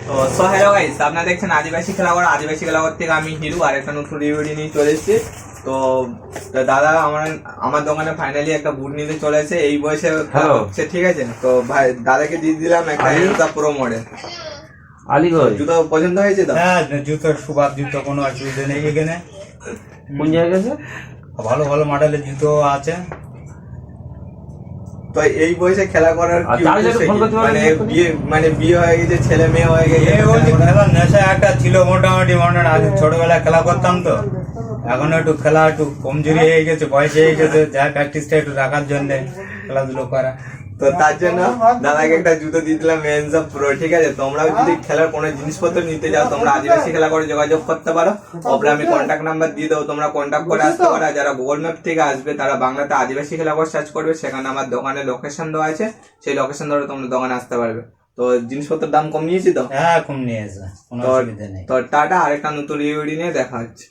তো so hello guys, আপনারা দেখছেন আদিবাসী খেলাঘর। আদিবাসী খেলাঘর থেকে আমি হিরু আর একটা নতুন রিভিউ নিয়ে চলে এসেছি। তো দাদা আমার দোকানে ফাইনালি একটা বুট নিতে চলে এসেছে। এই বয়সে হচ্ছে, ঠিক আছে। তো ভাই দাদাকে দিয়ে দিলাম একটা প্রো মডেল আলিগড়। জুতো পছন্দ হয়েছে তো? হ্যাঁ, জুতোর সুবাদ জুতো, কোনো অসুবিধা নেই এখানে। কোন জায়গায় ভালো ভালো মডেলের জুতো আছে। তো এই বয়সে খেলা করার কি উদ্দেশ্য কি? মানে বিয়ে হয়ে গেছে, ছেলে মেয়ে হয়ে গেছে, খেলার নেশা একটা ছিল মোটামুটি। আগে ছোটবেলায় খেলা করতাম, তো এখন একটু খেলা একটু কমজোরি হয়ে গেছে, বয়স হয়ে গেছে, যা প্র্যাকটিসটা একটু রাখার জন্য খেলাধুলো করা। তো তার জন্য দাদাকে একটা জুতো দিয়ে দিলাম মেনসা প্রো, ঠিক আছে। তোমরাও যদি খেলার কোনো জিনিসপত্র নিতে চাও, তোমরা আদিবাসী খেলা করে যোগাযোগ করতে পারো। ওপরে আমি কন্ট্যাক্ট নাম্বার দিয়ে দেবো, তোমরা কন্ট্যাক্ট করে আসতে পারো। যারা গুগল ম্যাপ থেকে আসবে তারা বাংলাতে আদিবাসী খেলা করে সার্চ করবে, সেখানে আমার দোকানের লোকেশন দেওয়া আছে। সেই লোকেশন ধরে তোমরা দোকানে আসতে পারবে। তো জিনিসপত্রের দাম কম নিয়েছি তো? হ্যাঁ, কম নিয়েছে, কোনো অসুবিধা নেই। তো টাটা, আরেকটা নতুন রিভিউ নিয়ে দেখা হচ্ছে।